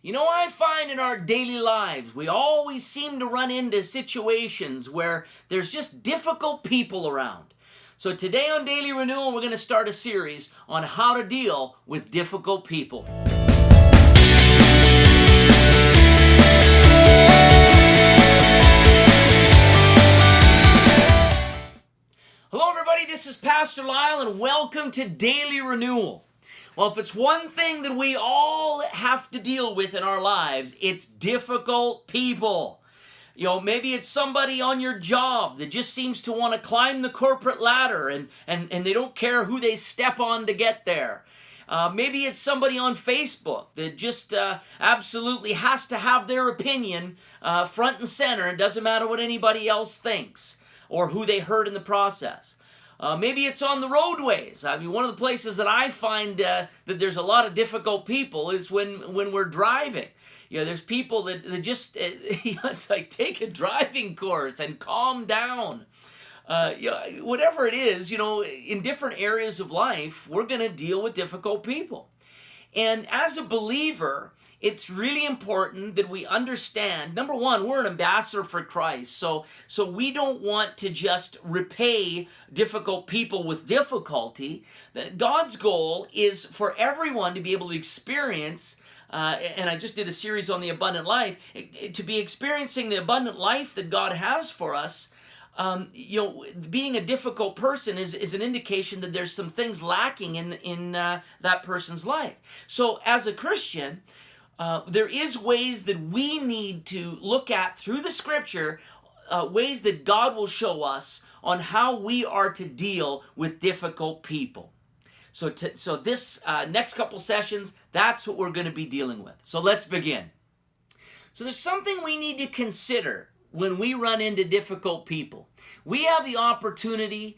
You know, I find in our daily lives, we always seem to run into situations where there's just difficult people around. So today on Daily Renewal, we're going to start a series on how to deal with difficult people. Hello everybody, this is Pastor Lyle and welcome to Daily Renewal. Well, if it's one thing that we all have to deal with in our lives, it's difficult people. You know, maybe it's somebody on your job that just seems to want to climb the corporate ladder and they don't care who they step on to get there. Maybe it's somebody on Facebook that just absolutely has to have their opinion front and center. It doesn't matter what anybody else thinks or who they hurt in the process. Maybe it's on the roadways. I mean, one of the places that I find that there's a lot of difficult people is when we're driving. You know, there's people that just, it's like, take a driving course and calm down. Whatever it is, in different areas of life, we're going to deal with difficult people. And as a believer, it's really important that we understand, number one, we're an ambassador for Christ. So we don't want to just repay difficult people with difficulty. God's goal is for everyone to be able to experience, and I just did a series on the abundant life, to be experiencing the abundant life that God has for us. Being a difficult person is an indication that there's some things lacking in that person's life. So as a Christian, there is ways that we need to look at through the scripture, ways that God will show us on how we are to deal with difficult people. So this next couple sessions, that's what we're going to be dealing with. So let's begin. So there's something we need to consider when we run into difficult people. We have the opportunity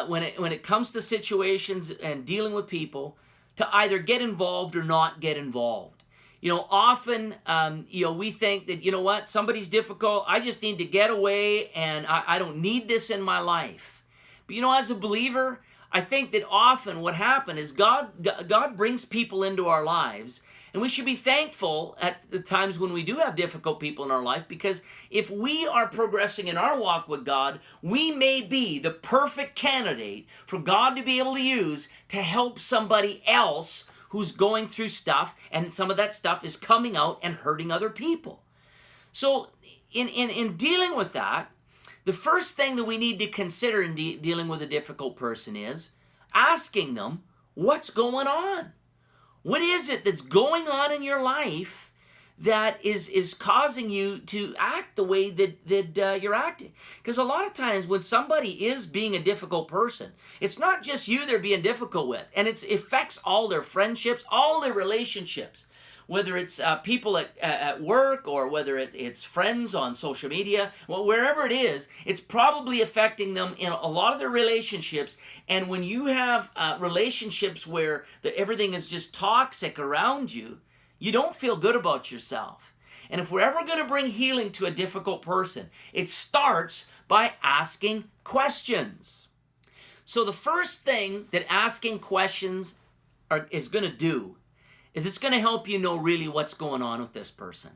when it comes to situations and dealing with people to either get involved or not get involved. Often, we think that, somebody's difficult. I just need to get away and I don't need this in my life. But, as a believer, I think that often what happens is God brings people into our lives, and we should be thankful at the times when we do have difficult people in our life, because if we are progressing in our walk with God, we may be the perfect candidate for God to be able to use to help somebody else who's going through stuff, and some of that stuff is coming out and hurting other people. So in dealing with that, the first thing that we need to consider in dealing with a difficult person is asking them, what's going on? What is it that's going on in your life that is causing you to act the way that you're acting? Because a lot of times when somebody is being a difficult person, it's not just you they're being difficult with, and it affects all their friendships, all their relationships, whether it's people at work or whether it's friends on social media, well, wherever it is, it's probably affecting them in a lot of their relationships. And when you have relationships where everything is just toxic around you, you don't feel good about yourself. And if we're ever going to bring healing to a difficult person, it starts by asking questions. So the first thing that asking questions is going to do is it's going to help you know really what's going on with this person.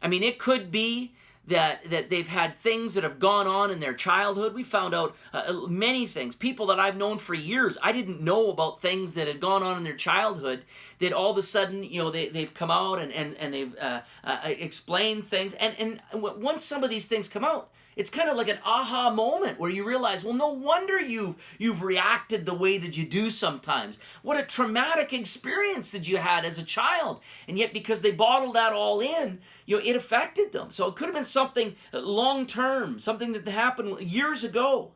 I mean, it could be that they've had things that have gone on in their childhood. We found out many things. People that I've known for years, I didn't know about things that had gone on in their childhood that all of a sudden, they've come out and they've explained things. And once some of these things come out, it's kind of like an aha moment where you realize, well, no wonder you've reacted the way that you do sometimes. What a traumatic experience that you had as a child. And yet because they bottled that all in, it affected them. So it could have been something long-term, something that happened years ago.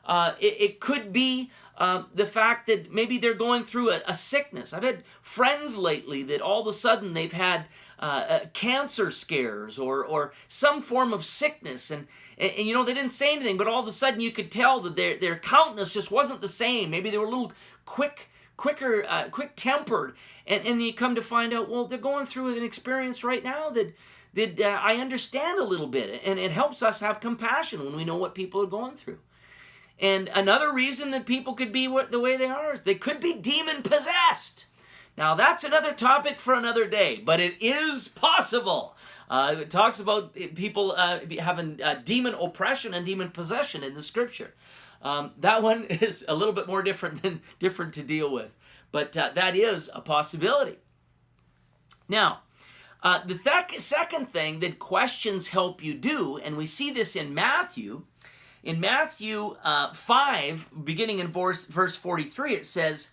It could be the fact that maybe they're going through a sickness. I've had friends lately that all of a sudden they've had cancer scares or some form of sickness, and they didn't say anything, but all of a sudden you could tell that their countenance just wasn't the same. Maybe they were a little quick-tempered, and you come to find out, well, they're going through an experience right now that I understand a little bit, and it helps us have compassion when we know what people are going through. And another reason that people could be the way they are is they could be demon-possessed. Now, that's another topic for another day, but it is possible. It talks about people having demon oppression and demon possession in the scripture. That one is a little bit more different to deal with, but that is a possibility. Now, the second thing that questions help you do, and we see this in Matthew 5, beginning in verse 43, it says,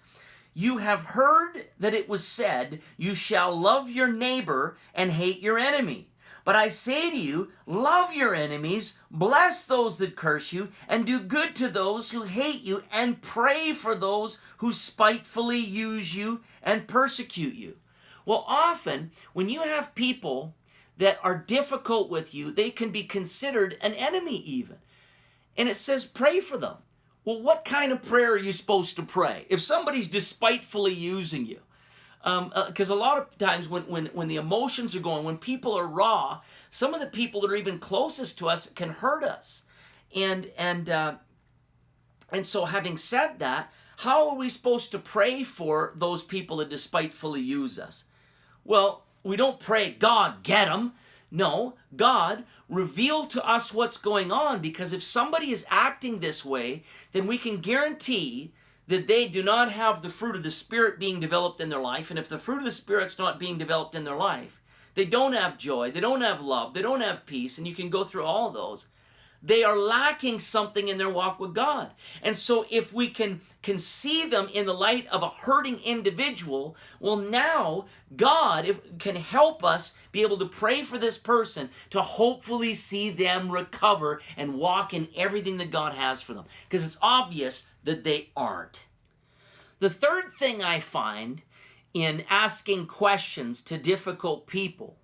"You have heard that it was said, 'You shall love your neighbor and hate your enemy.' But I say to you, love your enemies, bless those that curse you, and do good to those who hate you, and pray for those who spitefully use you and persecute you." Well, often, when you have people that are difficult with you, they can be considered an enemy even. And it says, pray for them. Well, what kind of prayer are you supposed to pray if somebody's despitefully using you? Because a lot of times when the emotions are going, when people are raw, some of the people that are even closest to us can hurt us. And so having said that, how are we supposed to pray for those people that despitefully use us? Well, we don't pray, "God, get them." No, God, reveal to us what's going on, because if somebody is acting this way, then we can guarantee that they do not have the fruit of the Spirit being developed in their life. And if the fruit of the Spirit's not being developed in their life, they don't have joy, they don't have love, they don't have peace, and you can go through all of those. They are lacking something in their walk with God. And so if we can see them in the light of a hurting individual, well, now God can help us be able to pray for this person to hopefully see them recover and walk in everything that God has for them. Because it's obvious that they aren't. The third thing I find in asking questions to difficult people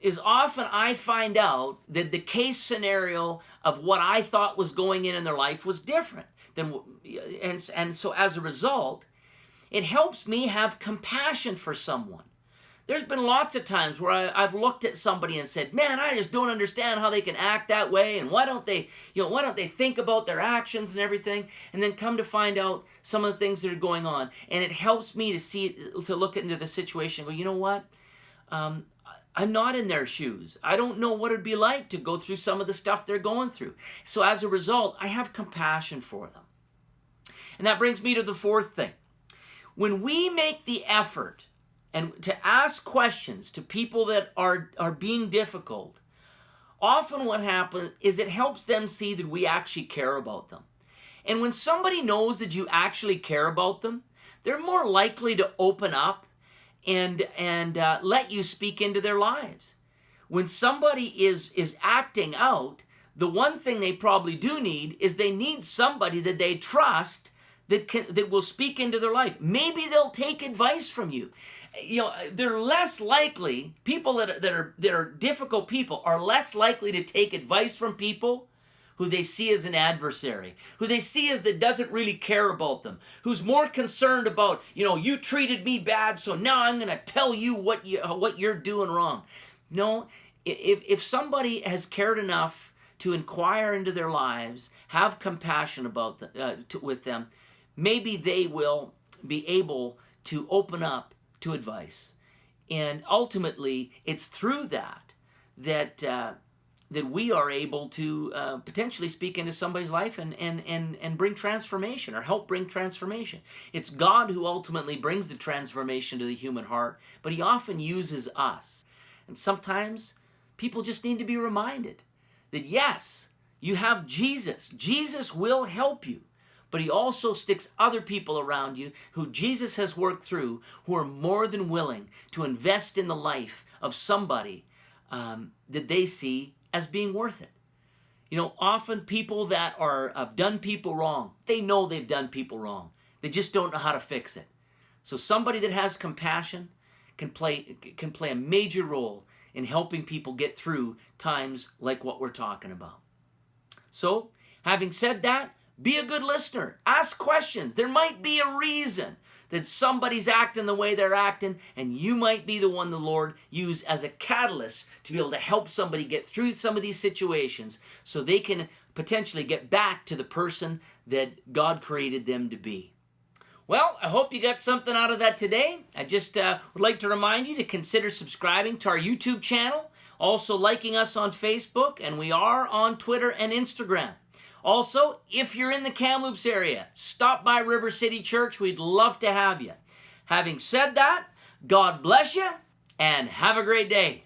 is often I find out that the case scenario of what I thought was going in their life was different and so as a result, it helps me have compassion for someone. There's been lots of times where I've looked at somebody and said, "Man, I just don't understand how they can act that way, and why don't they think about their actions and everything?" And then come to find out some of the things that are going on, and it helps me to look into the situation and go, "You know what? I'm not in their shoes. I don't know what it'd be like to go through some of the stuff they're going through." So as a result, I have compassion for them. And that brings me to the fourth thing. When we make the effort and to ask questions to people that are being difficult, often what happens is it helps them see that we actually care about them. And when somebody knows that you actually care about them, they're more likely to open up and let you speak into their lives. When somebody is acting out, the one thing they probably do need is they need somebody that they trust that will speak into their life. Maybe they'll take advice from you. They're less likely, people that are difficult people are less likely to take advice from people who they see as an adversary, who they see as that doesn't really care about them, who's more concerned about, you treated me bad, so now I'm going to tell you what you're doing wrong. No, if somebody has cared enough to inquire into their lives, have compassion about with them, maybe they will be able to open up to advice. And ultimately, it's through that we are able to potentially speak into somebody's life and bring transformation or help bring transformation. It's God who ultimately brings the transformation to the human heart, but he often uses us. And sometimes people just need to be reminded that yes, you have Jesus. Jesus will help you, but he also sticks other people around you who Jesus has worked through, who are more than willing to invest in the life of somebody that they see as being worth it. Often people that have done people wrong, they know they've done people wrong. They just don't know how to fix it. So somebody that has compassion can play a major role in helping people get through times like what we're talking about. So, having said that, be a good listener. Ask questions. There might be a reason that somebody's acting the way they're acting, and you might be the one the Lord used as a catalyst to be able to help somebody get through some of these situations so they can potentially get back to the person that God created them to be. Well, I hope you got something out of that today. I just would like to remind you to consider subscribing to our YouTube channel, also liking us on Facebook, and we are on Twitter and Instagram. Also, if you're in the Kamloops area, stop by River City Church. We'd love to have you. Having said that, God bless you and have a great day.